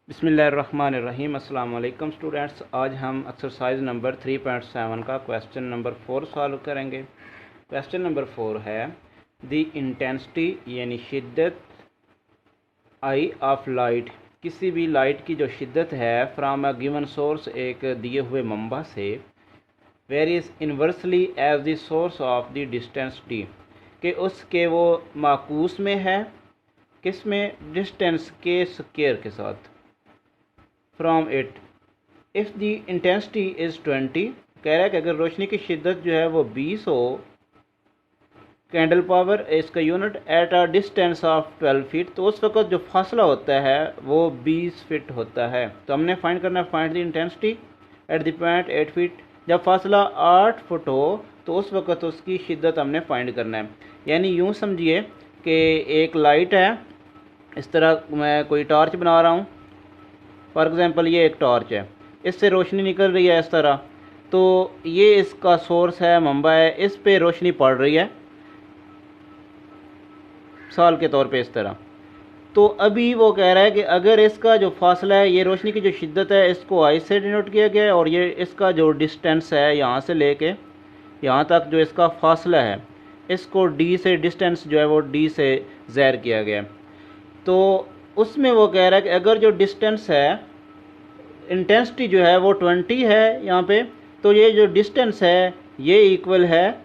बिस्मिल्लाहिर्रहमानिर्रहीम। अस्सलाम वालेकुम स्टूडेंट्स। आज हम एक्सरसाइज नंबर 3.7 का क्वेश्चन नंबर 4 सॉल्व करेंगे। क्वेश्चन नंबर 4 है द इंटेंसिटी यानी शिद्दत आई ऑफ लाइट, किसी भी लाइट की जो शिद्दत है फ्राम अ गिवन सोर्स, एक दिए हुए मंबा से, varies inversely as the source of the distance T, कि उसके वो माकूस में है, किस में, डिस्टेंस के स्क्वायर के साथ, from it if the intensity is 20। कह रहा है कि अगर रोशनी की शिद्दत जो है वो 20 हो, कैंडल पावर इसका unit at a distance of 12 feet, तो उस वक्त जो फासला होता है वो 20 फीट होता है। तो हमने फाइंड करना है find the intensity at the point 8 feet. जब फासला 8 फुट हो तो उस वक्त उसकी शिद्दत हमने फाइंड करना है। यानी यूँ समझिए कि एक लाइट है, इस तरह मैं कोई टॉर्च बना रहा हूँ, फॉर एग्ज़ाम्पल ये एक टॉर्च है, इससे रोशनी निकल रही है इस तरह, तो ये इसका सोर्स है, मंबा है, इस पे रोशनी पड़ रही है साल के तौर पे इस तरह। तो अभी वो कह रहा है कि अगर इसका जो फासला है, ये रोशनी की जो शिद्दत है इसको आई से डिनोट किया गया है, और ये इसका जो डिस्टेंस है यहाँ से लेके यहाँ तक जो इसका फासला है इसको डी से, डिस्टेंस जो है वो डी से ज़ाहिर किया गया है। तो उसमें वो कह रहा है कि अगर जो डिस्टेंस है, इंटेंसिटी जो है वो 20 है यहाँ पे, तो ये जो डिस्टेंस है ये इक्वल है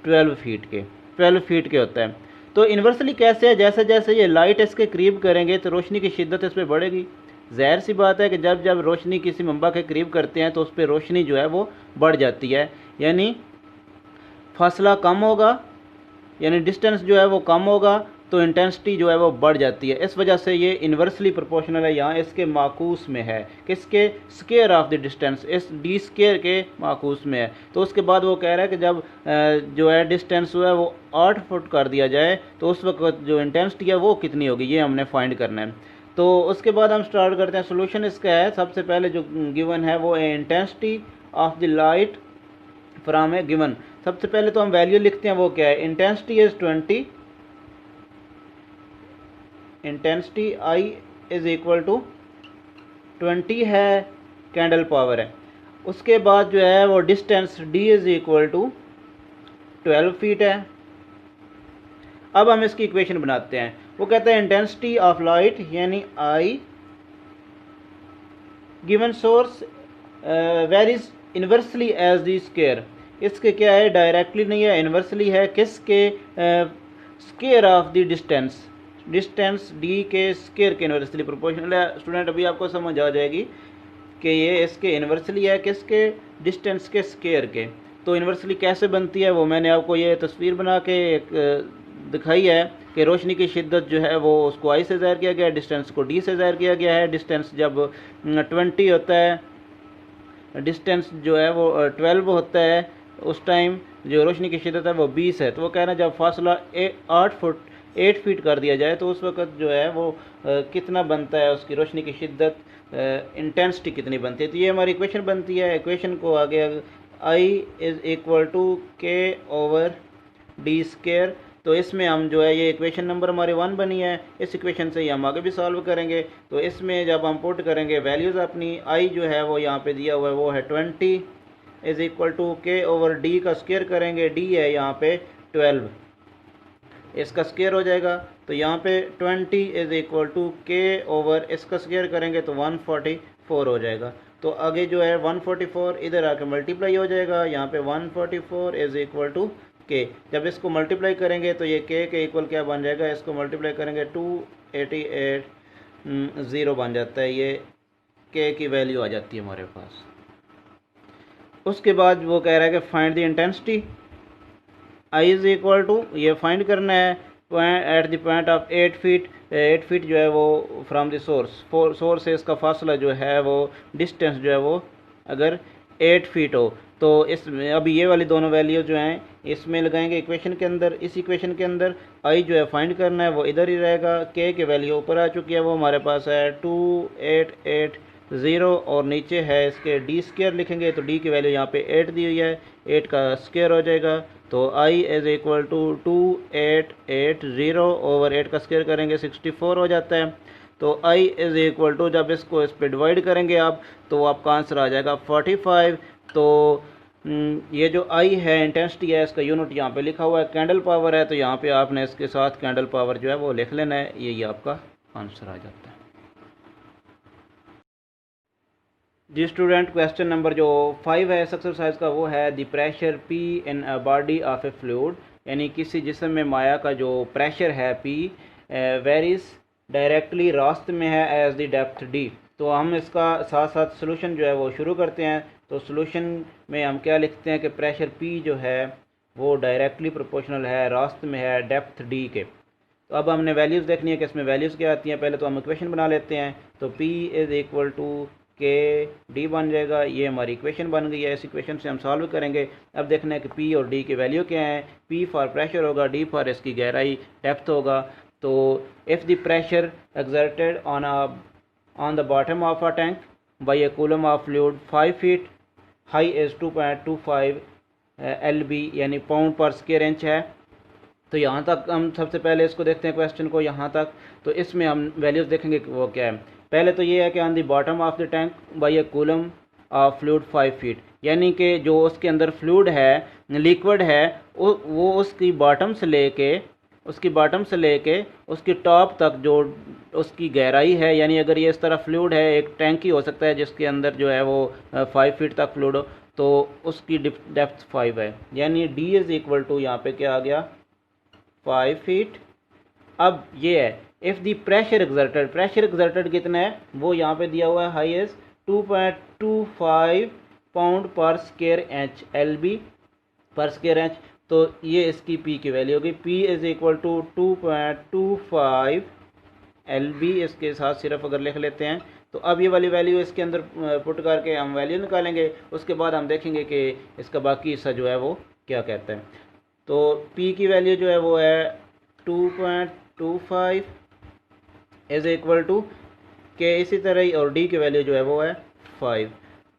12 फीट के, 12 फीट के होता है। तो इन्वर्सली कैसे है, जैसे जैसे ये लाइट इसके करीब करेंगे तो रोशनी की शिद्दत इस पर बढ़ेगी। ज़ाहिर सी बात है कि जब जब रोशनी किसी मंबा के करीब करते हैं तो उस पर रोशनी जो है वो बढ़ जाती है, यानी फासला कम होगा, यानी डिस्टेंस जो है वो कम होगा तो इंटेंसिटी जो है वो बढ़ जाती है। इस वजह से ये इन्वर्सली प्रोपोर्शनल है, यहाँ इसके माकूस में है, किसके, स्क्वायर ऑफ द डिस्टेंस, इस डी स्क्वायर के माकूस में है। तो उसके बाद वो कह रहा है कि जब जो है डिस्टेंस जो है वो 8 फुट कर दिया जाए तो उस वक्त जो इंटेंसिटी है वो कितनी होगी, ये हमने फाइंड करना है। तो उसके बाद हम स्टार्ट करते हैं। सोल्यूशन इसका है, सबसे पहले जो गिवन है वो intensity of the light from A given. सबसे पहले तो हम वैल्यू लिखते हैं, वो क्या है, intensity is 20, intensity I is equal to 20 है, कैंडल पावर है। उसके बाद जो है वो distance D is equal to 12 feet है। अब हम इसकी इक्वेशन बनाते हैं। वो कहते हैं इंटेंसिटी ऑफ लाइट यानी I given source varies inversely as the square. इसके क्या है, डायरेक्टली नहीं है, इन्वर्सली है, किसके, square of the distance, distance D के स्क्वायर के इन्वर्सली प्रोपोर्शनल है। स्टूडेंट अभी आपको समझ आ जाएगी कि ये इसके इन्वर्सली है, किसके, डिस्टेंस के स्क्वायर के। तो इन्वर्सली कैसे बनती है वो मैंने आपको ये तस्वीर बना के एक दिखाई है कि रोशनी की शिद्दत जो है वो उसको आई से ज़ाहिर किया गया है, डिस्टेंस को डी से ज़ाहिर किया गया है। डिस्टेंस जब 20 होता है, डिस्टेंस जो है वो 12 होता है, उस टाइम जो रोशनी की शिद्दत है वो 20 है। तो वो कह रहे हैं जब फासला 8 फीट कर दिया जाए तो उस वक्त जो है वो कितना बनता है, उसकी रोशनी की शिद्दत, इंटेंसिटी कितनी बनती है। तो ये हमारी इक्वेशन बनती है। इक्वेशन को आगे आई इज़ इक्वल टू के ओवर डी स्क्वायर। तो इसमें हम जो है ये इक्वेशन नंबर हमारी 1 बनी है, इस इक्वेशन से ही हम आगे भी सॉल्व करेंगे। तो इसमें जब हम पुट करेंगे वैल्यूज़ अपनी, आई जो है वो यहाँ पे दिया हुआ है वो है 20 इज़ इक्वल टू के ओवर डी का स्क्वायर करेंगे, डी है यहाँ पे 12, इसका स्क्वायर हो जाएगा। तो यहाँ पे 20 इज़ इक्वल टू के ओवर इसका स्क्वायर करेंगे तो 144 हो जाएगा। तो आगे जो है 144 इधर आके मल्टीप्लाई हो जाएगा, यहाँ पे 144 इज़ इक्वल टू के। जब इसको मल्टीप्लाई करेंगे तो ये के इक्वल क्या बन जाएगा, इसको मल्टीप्लाई करेंगे 288 0 बन जाता है, ये के की वैल्यू आ जाती है हमारे पास। उसके बाद वो कह रहा है कि find the intensity I is equal to, ये फाइंड करना है at the point of 8 feet. 8 feet जो है वो फ्राम द सोर्स से इसका फासला जो है वो, डिस्टेंस जो है वो अगर 8 फीट हो तो इसमें अभी ये वाली दोनों वैल्यू जो हैं इसमें लगाएंगे इक्वेशन के अंदर। इस इक्वेशन के अंदर आई जो है फाइंड करना है वो इधर ही रहेगा, के की वैल्यू ऊपर आ चुकी है, वो हमारे पास है 2880 और नीचे है इसके डी स्क्वायर लिखेंगे तो डी की वैल्यू यहाँ पे 8 दी हुई है, 8 का स्क्वायर हो जाएगा। तो आई इज़ इक्वल टू 2880 ओवर 8 का स्क्वायर करेंगे 64 हो जाता है। तो I इज़ इक्वल टू, जब इसको इस पर डिवाइड करेंगे आप तो आपका आंसर आ जाएगा 45। तो ये जो I है इंटेंसिटी है, इसका यूनिट यहाँ पे लिखा हुआ है, कैंडल पावर है, तो यहाँ पे आपने इसके साथ कैंडल पावर जो है वो लिख लेना है, यही आपका आंसर आ जाता है। जी स्टूडेंट, क्वेश्चन नंबर जो 5 है इस एक्सरसाइज का, वो है the pressure P in a body of A fluid, यानी किसी जिस्म में माया का जो प्रेशर है P वेरीज डायरेक्टली रास्त में है एज द डेप्थ D। तो हम इसका साथ साथ सोल्यूशन जो है वो शुरू करते हैं। तो सोल्यूशन में हम क्या लिखते हैं कि प्रेशर P जो है वो डायरेक्टली प्रोपोर्शनल है, रास्त में है डेप्थ D के। तो अब हमने वैल्यूज़ देखनी है कि इसमें वैल्यूज़ क्या आती हैं। पहले तो हम इक्वेशन बना लेते हैं। तो P इज़ इक्वल टू के डी बन जाएगा, ये हमारी इक्वेशन बन गई है। इस इक्वेशन से हम सॉल्व करेंगे। अब देखना है कि पी और डी की वैल्यू क्या है। पी फॉर प्रेशर होगा, डी फॉर इसकी गहराई डेप्थ होगा। तो if the pressure exerted on the bottom of a tank by A coulomb of fluid 5 feet, high is 2.25 LB यानी पाउंड पर स्क्वायर इंच है। तो यहाँ तक हम सबसे पहले इसको देखते हैं क्वेश्चन को यहाँ तक। तो इसमें हम वैल्यूज़ देखेंगे कि वो क्या है। पहले तो ये है कि on the bottom of the tank by A coulomb of fluid 5 feet, यानी कि जो उसके अंदर फ्लूइड है, लिक्विड है, वो उसकी बॉटम से लेके उसकी टॉप तक जो उसकी गहराई है, यानी अगर ये इस तरह फ्लूइड है, एक टैंक ही हो सकता है जिसके अंदर जो है वो 5 फीट तक फ्लूइड हो, तो उसकी डेप्थ 5 है, यानी डी इज़ इक्वल टू यहाँ पे क्या आ गया 5 फीट। अब ये है इफ़ दी प्रेशर एक्सर्टेड कितना है वो यहाँ पे दिया हुआ है, highest 2.25 pound per square inch LB per square inch. तो ये इसकी P की वैल्यू होगी। P is equal to 2.25 LB, इसके साथ सिर्फ अगर लिख लेते हैं तो अब ये वाली वैल्यू इसके अंदर पुट करके हम वैल्यू निकालेंगे। उसके बाद हम देखेंगे कि इसका बाकी हिस्सा जो है वो क्या कहता है। तो P की वैल्यू जो है वो है 2.25 इज़ इक्वल टू के, इसी तरह ही, और D की वैल्यू जो है वो है 5।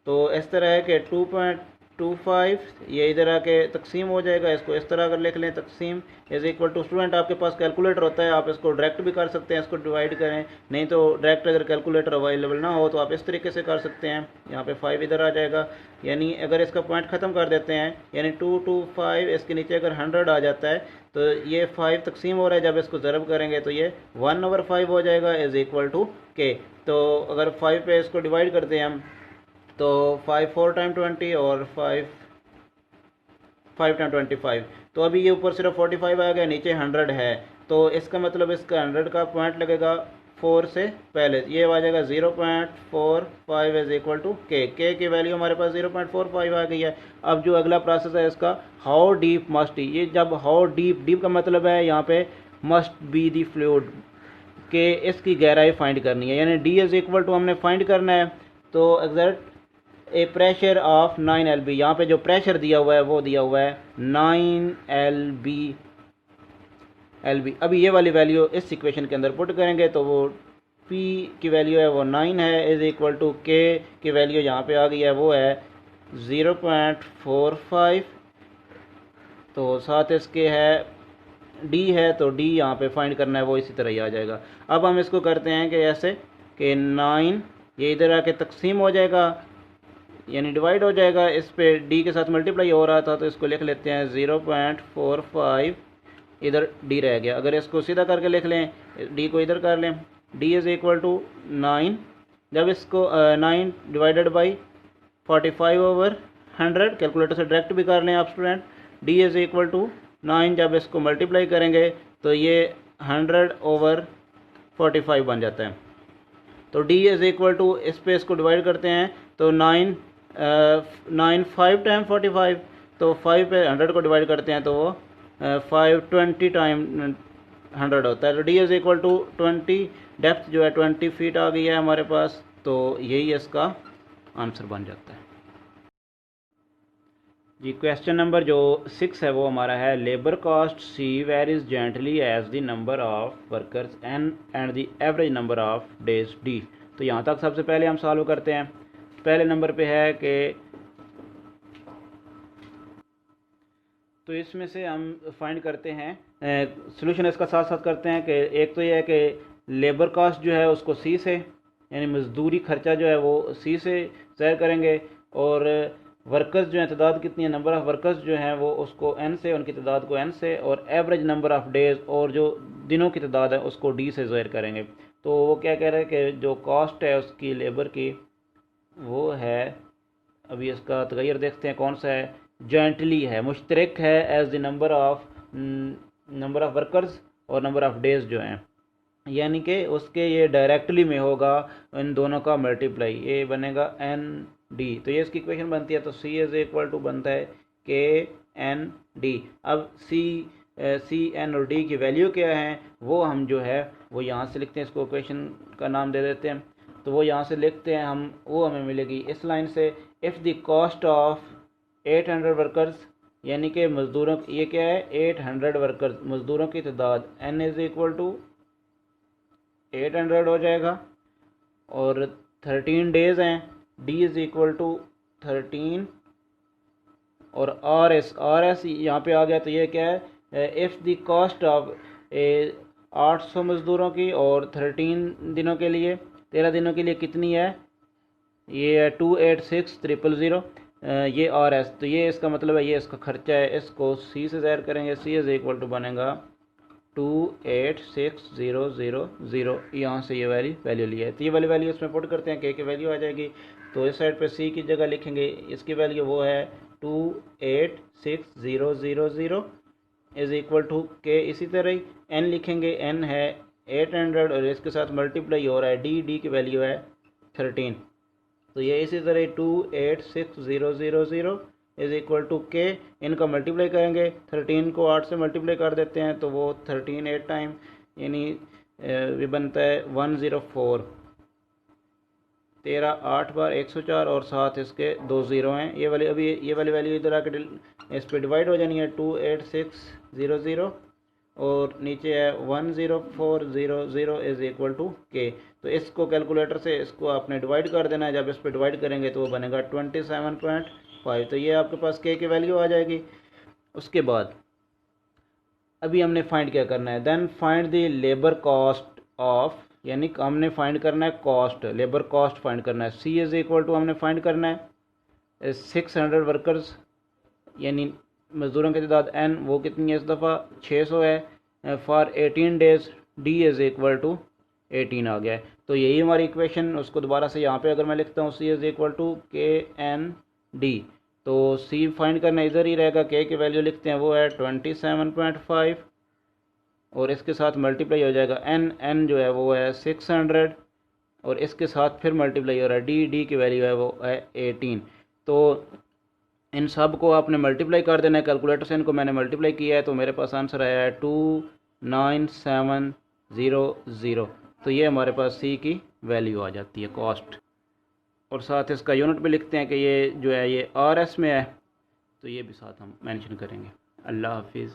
तो इस तरह है कि 2.25 ये इधर आके तकसीम हो जाएगा, इसको इस तरह अगर लिख लें तकसीम इज़ इक्वल टू, स्टूडेंट आपके पास कैलकुलेटर होता है, आप इसको डायरेक्ट भी कर सकते हैं, इसको डिवाइड करें, नहीं तो डायरेक्ट अगर कैलकुलेटर अवेलेबल ना हो तो आप इस तरीके से कर सकते हैं। यहाँ पे 5 इधर आ जाएगा, यानी अगर इसका पॉइंट ख़त्म कर देते हैं, यानी 225 इसके नीचे अगर 100 आ जाता है तो ये 5 तकसीम हो रहा है, जब इसको ज़रब करेंगे तो ये 1/5 हो जाएगा इज़ इक्वल टू के। तो अगर 5 पे इसको डिवाइड करते हैं हम तो 5 4 टाइम 20 और 5 टाइम 25, तो अभी ये ऊपर सिर्फ 45 आ गया, नीचे 100 है, तो इसका मतलब इसका 100 का पॉइंट लगेगा 4 से पहले, ये आ जाएगा 0.45 इज इक्वल टू के की वैल्यू हमारे पास 0.45 आ गई है। अब जो अगला प्रोसेस है इसका, हाउ डीप मस्ट, ये जब हाउ डीप का मतलब है यहाँ पे मस्ट बी दी फ्लूइड के इसकी गहराई फाइंड करनी है, यानी डी इज इक्वल टू हमने फाइंड करना है। तो exact A pressure of 9 LB, यहाँ पे जो प्रेशर दिया हुआ है वो दिया हुआ है 9 LB। अभी ये वाली वैल्यू इस इक्वेशन के अंदर पुट करेंगे तो वो P की वैल्यू है वो 9 है इज इक्वल टू K की वैल्यू यहाँ पे आ गई है वो है 0.45। तो साथ इसके है D है, तो D यहाँ पे फाइंड करना है, वो इसी तरह ही आ जाएगा। अब हम इसको करते हैं कि ऐसे कि 9 ये इधर आके तकसीम हो जाएगा, यानी डिवाइड हो जाएगा, इस पे D के साथ मल्टीप्लाई हो रहा था तो इसको लिख लेते हैं 0.45, इधर D रह गया। अगर इसको सीधा करके लिख लें, D को इधर कर लें, D इज़ इक्वल टू 9, जब इसको 9 डिवाइडेड बाई 45/100, कैलकुलेटर से डायरेक्ट भी कर लें आप student, D is equal to 9, जब इसको मल्टीप्लाई करेंगे तो ये 100/45 बन जाता है। तो D इज़ इक्वल टू, इस पे इसको डिवाइड करते हैं तो 9 5 टाइम 45, तो 5 पे 100 को डिवाइड करते हैं तो वो 520 टाइम 100 होता है। तो D is equal to 20, depth जो है 20 फीट आ गई है हमारे पास, तो यही इसका आंसर बन जाता है जी। क्वेश्चन नंबर जो 6 है वो हमारा है, labour cost C varies jointly as the number of workers and the average number of days D। तो यहाँ तक सबसे पहले हम सॉल्व करते हैं। पहले नंबर पे है कि, तो इसमें से हम फाइंड करते हैं, सॉल्यूशन इसका साथ साथ करते हैं कि एक तो ये है कि लेबर कास्ट जो है उसको सी से, यानी मजदूरी खर्चा जो है वो सी से ज़ाहिर करेंगे, और वर्कर्स जो हैं तादाद कितनी है, नंबर ऑफ़ वर्कर्स जो हैं वो उसको एन से, उनकी तादाद को एन से, और एवरेज नंबर ऑफ़ डेज़ और जो दिनों की तादाद है उसको डी से ज़ाहिर करेंगे। तो वो क्या कह रहे हैं कि जो कॉस्ट है उसकी लेबर की वो है, अभी इसका तगैर देखते हैं कौन सा है, जॉइंटली है, मुश्तरक है as the number of workers और नंबर ऑफ़ डेज़ जो हैं, यानी कि उसके ये डायरेक्टली में होगा इन दोनों का मल्टीप्लाई, ये बनेगा एन डी। तो ये इसकी इक्वेशन बनती है, तो सी इज इक्वल टू बनता है के एन डी। अब सी एन और डी की वैल्यू क्या है वो हम जो है वो यहाँ से लिखते हैं, इसको इक्वेशन का नाम दे देते हैं। तो वो यहाँ से लिखते हैं हम, वो हमें मिलेगी इस लाइन से, if the cost of 800 workers, यानी कि मज़दूरों, ये क्या है 800 वर्कर्स, मज़दूरों की तादाद एन इज़ इक्वल टू 800 हो जाएगा, और 13 डेज़ हैं, डी इज़ इक्वल टू 13, और आर एस यहाँ पे आ गया। तो ये क्या है, इफ़ द कॉस्ट ऑफ 800 मज़दूरों की और 13 दिनों के लिए, 13 दिनों के लिए कितनी है, ये है 286,000, ये आर एस, तो ये इसका मतलब है ये इसका खर्चा है, इसको सी से ज़ाहिर करेंगे, सी इज़ इक्वल टू बनेगा 286,000, यहाँ से ये वैल्यू लिया है। तो ये वाली वैल्यू इसमें पुट करते हैं, के की वैल्यू आ जाएगी। तो इस साइड पे सी की जगह लिखेंगे, इसकी वैल्यू वो है 286,000 इज़ इक्वल टू के। इसी तरह ही एन लिखेंगे, एन है 800 और इसके साथ मल्टीप्लाई हो रहा है डी की वैल्यू है 13। तो ये इसी तरह 286,000 इज़ इक्वल टू के, इनका मल्टीप्लाई करेंगे, 13 को 8 से मल्टीप्लाई कर देते हैं तो वो 13 8 टाइम, यानी ये बनता है 104, 13 8 बार 104, और साथ इसके 2 ज़ीरो हैं। ये वाली अभी ये वाली वैल्यू इधर आके इस पर डिवाइड हो जानी है, 286,000 और नीचे है 10400 इज़ इक्वल टू के। तो इसको कैलकुलेटर से इसको आपने डिवाइड कर देना है, जब इस पर डिवाइड करेंगे तो वो बनेगा 27.5। तो ये आपके पास के की वैल्यू आ जाएगी। उसके बाद अभी हमने फाइंड क्या करना है, then find the labour cost of, यानी हमने फाइंड करना है कॉस्ट, लेबर कॉस्ट फाइंड करना है। सी इज़ इक्वल टू हमने फाइंड करना है 600 वर्कर्स, यानी मज़दूरों की तादाद एन वो कितनी है इस दफ़ा 600 है, for 18 days, D is equal to 18 आ गया है। तो यही हमारी इक्वेशन, उसको दोबारा से यहाँ पे अगर मैं लिखता हूँ सी इज़ इक्वल टू के एन डी, तो सी फाइंड करना इधर ही रहेगा, के की वैल्यू लिखते हैं वो है 27.5 और इसके साथ मल्टीप्लाई हो जाएगा एन जो है वो है 600 और इसके साथ फिर मल्टीप्लाई हो रहा है डी की वैल्यू है वो है 18। तो इन सब को आपने मल्टीप्लाई कर देना है, कैलकुलेटर से इनको मैंने मल्टीप्लाई किया है तो मेरे पास आंसर आया है 29700। तो ये हमारे पास सी की वैल्यू आ जाती है कॉस्ट, और साथ इसका यूनिट भी लिखते हैं कि ये जो है ये आर एस में है, तो ये भी साथ हम मेंशन करेंगे। अल्लाह हाफिज़।